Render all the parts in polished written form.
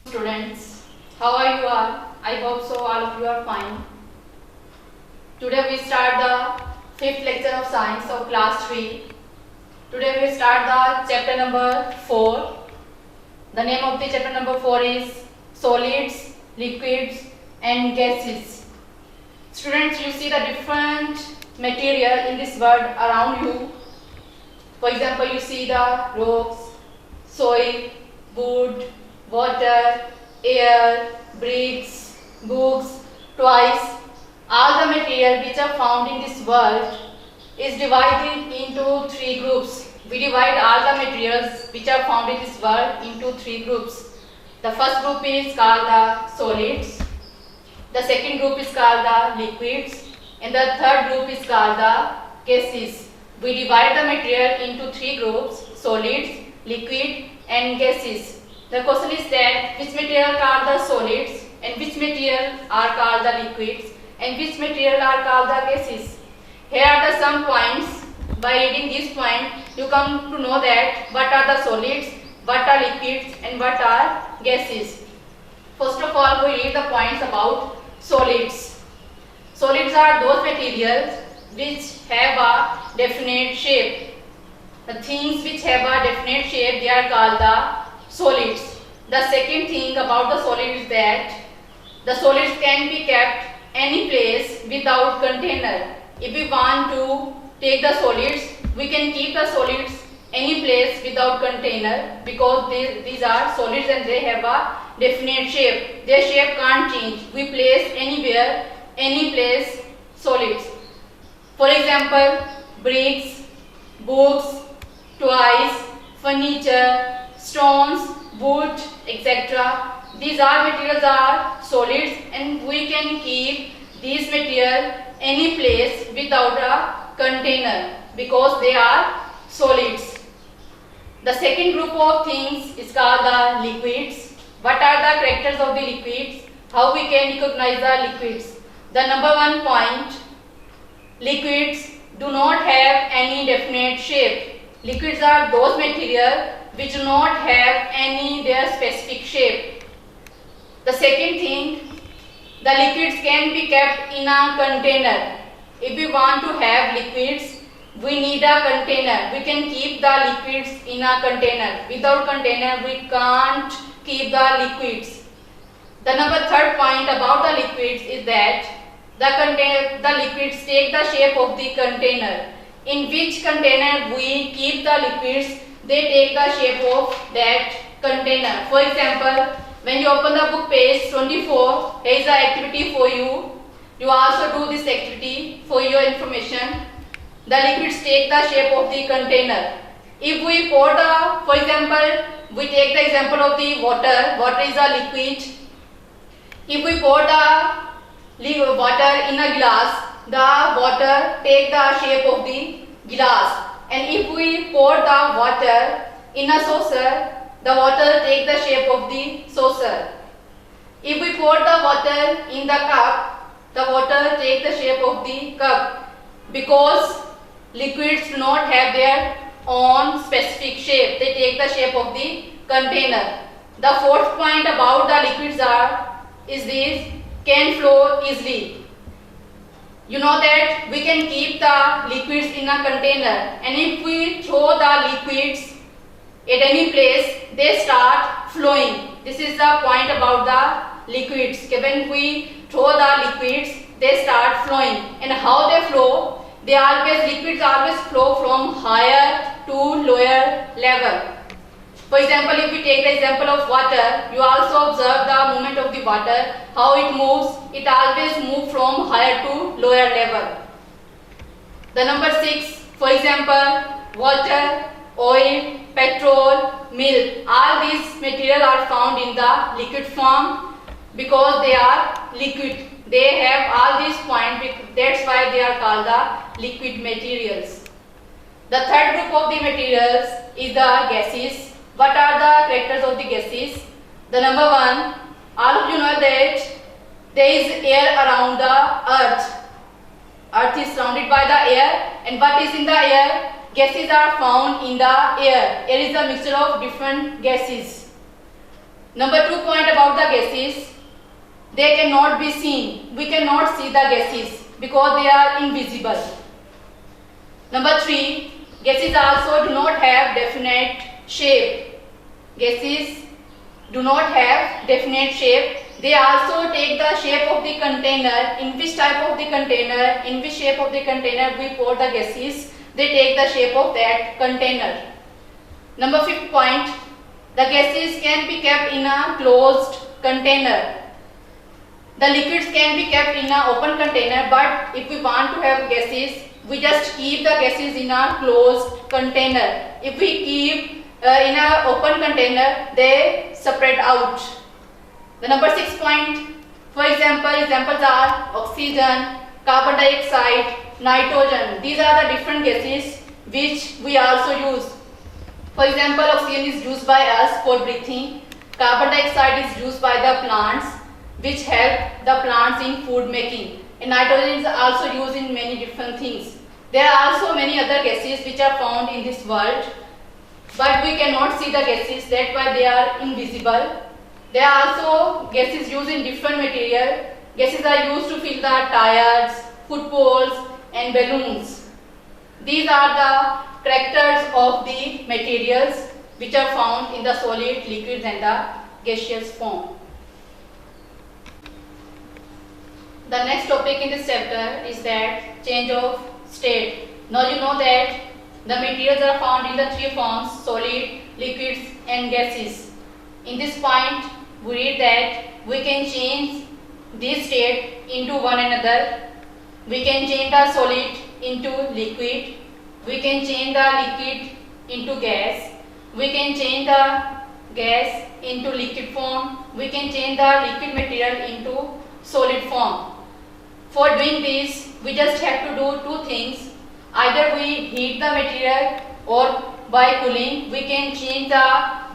Students, how are you all? I hope so all of you are fine. Today we start the fifth lecture of science of class 3. Today we start the chapter number 4. The name of the chapter number 4 is solids, liquids and gases. Students, you see the different material in this world around you. For example, you see the rocks, soil, wood, water, air, bricks, books, toys. All the material which are found in this world is divided into three groups. We divide all the materials which are found in this world into three groups. The first group is called the solids. The second group is called the liquids. And the third group is called the gases. We divide the material into three groups: solids, liquid and gases. The question is that which material are called the solids and which material are called the liquids and which material are called the gases. Here are the some points. By reading this point, you come to know that what are the solids, what are liquids and what are gases. First of all, we read the points about solids. Solids are those materials which have a definite shape. The things which have a definite shape, they are called the solids. The second thing about the solids is that the solids can be kept any place without container. If we want to take the solids, we can keep the solids any place without container because these are solids and they have a definite shape. Their shape can't change. We place anywhere, any place solids. For example, bricks, books, toys, furniture, stones, wood, etc. These all materials are solids and we can keep these material any place without a container because they are solids. The second group of things is called the liquids. What are the characters of the liquids? How we can recognize the liquids? The number one point, liquids do not have any definite shape. Liquids are those material which do not have any their specific shape. The second thing, the liquids can be kept in a container. If we want to have liquids, we need a container. We can keep the liquids in a container. Without container, we can't keep the liquids. The number third point about the liquids is that the liquids take the shape of the container. In which container we keep the liquids, they take the shape of that container. For example, when you open the book page 24, here is the activity for you. You also do this activity for your information. The liquids take the shape of the container. If we pour the, for example, we take the example of the water. Water is a liquid. If we pour the water in a glass, the water take the shape of the glass. And if we pour the water in a saucer, the water take the shape of the saucer. If we pour the water in the cup, the water take the shape of the cup because liquids do not have their own specific shape. They take the shape of the container. The fourth point about the liquids is this: can flow easily. You know that we can keep the liquids in a container, and if we throw the liquids at any place, they start flowing. This is the point about the liquids. When we throw the liquids, they start flowing. And how they flow? Liquids always flow from higher to lower level. For example, if we take the example of water, you also observe the movement of the water, how it moves. It always moves from higher to lower level. The number 6, for example, water, oil, petrol, milk. All these materials are found in the liquid form because they are liquid. They have all these points, that's why they are called the liquid materials. The third group of the materials is the gases. What are the characters of the gases? The number one, all of you know that there is air around the earth. Earth is surrounded by the air, and what is in the air? Gases are found in the air. Air is a mixture of different gases. Number 2 point about the gases. They cannot be seen. We cannot see the gases because they are invisible. Number 3, gases also do not have definite shape. Gases do not have definite shape. They also take the shape of the container. In which type of the container, in which shape of the container we pour the gases, they take the shape of that container. Number 5th point, the gases can be kept in a closed container. The liquids can be kept in an open container, but if we want to have gases, we just keep the gases in a closed container. If we keep in an open container, they spread out. The number 6 point, for example, examples are oxygen, carbon dioxide, nitrogen. These are the different gases which we also use. For example, oxygen is used by us for breathing. Carbon dioxide is used by the plants, which help the plants in food making. And nitrogen is also used in many different things. There are also many other gases which are found in this world, but we cannot see the gases, that's why they are invisible. There are also gases used in different material. Gases are used to fill the tires, food poles and balloons. These are the characters of the materials which are found in the solid, liquids and the gaseous form. The next topic in this chapter is that change of state. Now you know that the materials are found in the 3 forms: solid, liquids and gases. In this point, we read that we can change this state into one another. We can change the solid into liquid. We can change the liquid into gas. We can change the gas into liquid form. We can change the liquid material into solid form. For doing this, we just have to do 2 things. Either we heat the material, or by cooling we can change the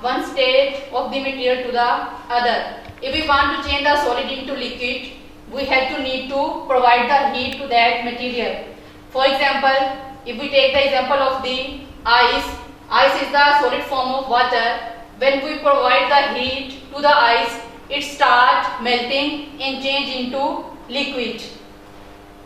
one state of the material to the other. If we want to change the solid into liquid, we have to need to provide the heat to that material. For example, if we take the example of the ice is the solid form of water. When we provide the heat to the ice, it starts melting and change into liquid.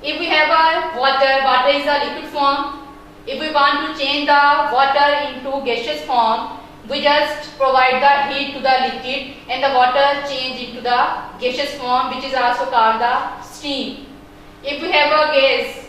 If we have a water is a liquid form. If we want to change the water into gaseous form, we just provide the heat to the liquid and the water change into the gaseous form, which is also called the steam. If we have a gas,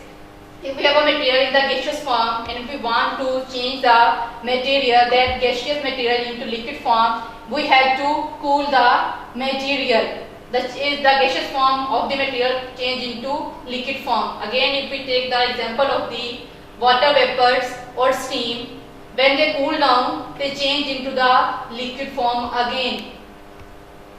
if we have a material in the gaseous form and if we want to change the material, that gaseous material into liquid form, we have to cool the material. The gaseous form of the material change into liquid form. Again, if we take the example of the water vapors or steam, when they cool down, they change into the liquid form again.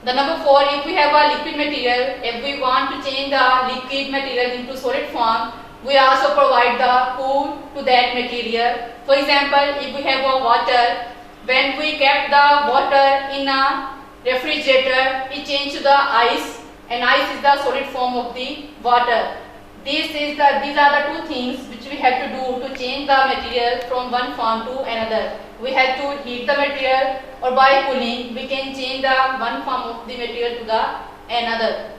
The number 4, if we have a liquid material, if we want to change the liquid material into solid form, we also provide the cool to that material. For example, if we have a water, when we kept the water in a refrigerator, it changed to the ice, and ice is the solid form of the water. These are the 2 things which we have to do to change the material from one form to another. We have to heat the material, or by cooling we can change the one form of the material to the another.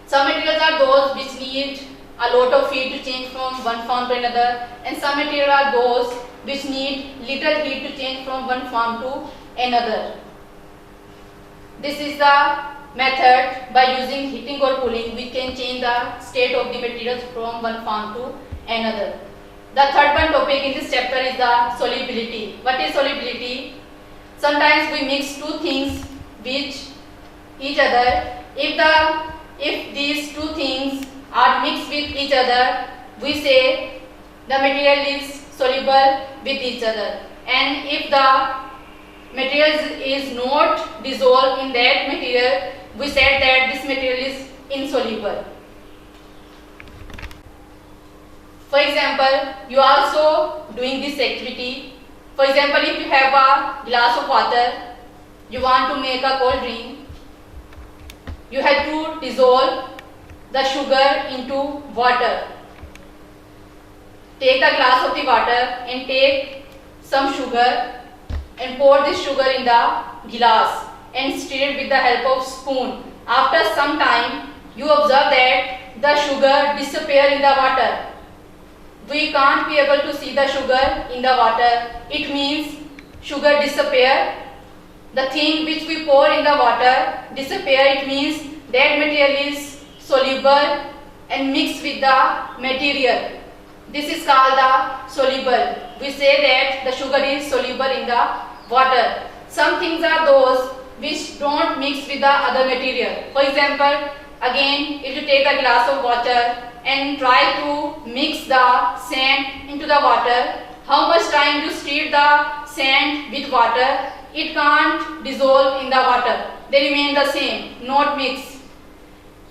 Some materials are those which need a lot of heat to change from one form to another, and some materials are those which need little heat to change from one form to another. This is the method. By using heating or cooling, we can change the state of the materials from one form to another. The third one topic in this chapter is the solubility. What is solubility? Sometimes we mix 2 things with each other. If these 2 things are mixed with each other, we say the material is soluble with each other. And if the material is not dissolved in that material, we said that this material is insoluble. For example, you are also doing this activity. For example, if you have a glass of water, you want to make a cold drink, you have to dissolve the sugar into water. Take the glass of the water and take some sugar and pour this sugar in the glass. and stir it with the help of spoon. After some time, you observe that the sugar disappear in the water. We can't be able to see the sugar in the water. It means sugar disappear. The thing which we pour in the water disappear. It means that material is soluble and mixed with the material. This is called the soluble. We say that the sugar is soluble in the water. Some things are those which don't mix with the other material. For example, again, if you take a glass of water and try to mix the sand into the water, how much time you stir the sand with water, it can't dissolve in the water. They remain the same, not mix.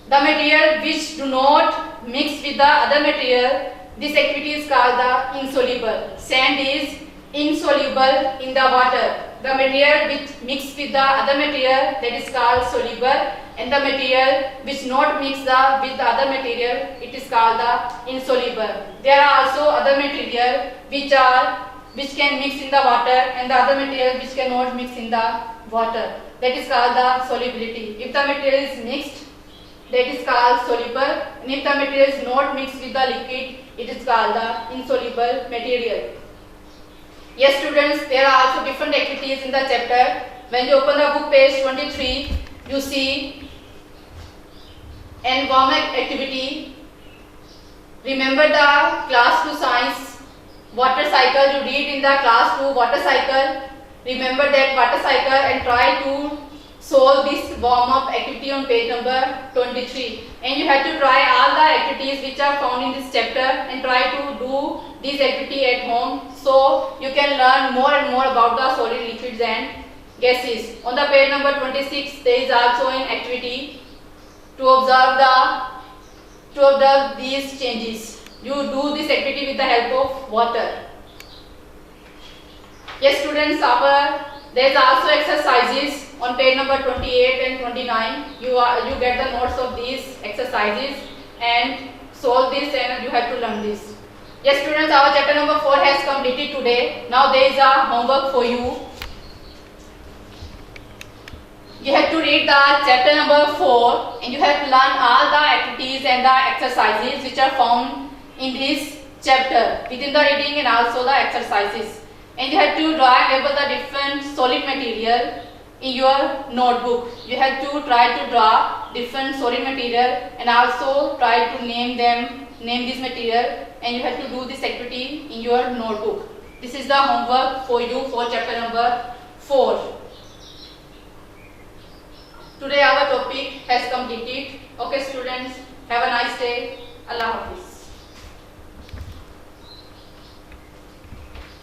The material which do not mix with the other material, this activity is called the insoluble. Sand is insoluble in the water. The material which mix with the other material, that is called soluble, and the material which not mix with the other material, it is called the insoluble. There are also other material which can mix in the water, and the other material which cannot mix in the water. That is called the solubility. If the material is mixed, that is called soluble, and if the material is not mixed with the liquid, it is called the insoluble material. Yes students, there are also different activities in the chapter. When you open the book page 23, you see environment activity. Remember the class 2 science water cycle. You read in the class 2 water cycle. Remember that water cycle and try to solve this warm-up activity on page number 23. And you have to try all the activities which are found in this chapter and try to do this activity at home, so you can learn more and more about the solid, liquids and gases. On the page number 26, there is also an activity to observe these changes. You do this activity with the help of water. Yes students, there is also exercises on page number 28 and 29. You get the notes of these exercises and solve this, and you have to learn this. Yes students, our chapter number 4 has completed today. Now there is a homework for you. You have to read the chapter number 4 and you have to learn all the activities and the exercises which are found in this chapter within the reading and also the exercises. And you have to draw and label the different solid material in your notebook. You have to try to draw different solid material and also try to name this material, and you have to do this activity in your notebook. This is the homework for you for chapter number 4. Today our topic has completed. Okay students, have a nice day. Allah Hafiz.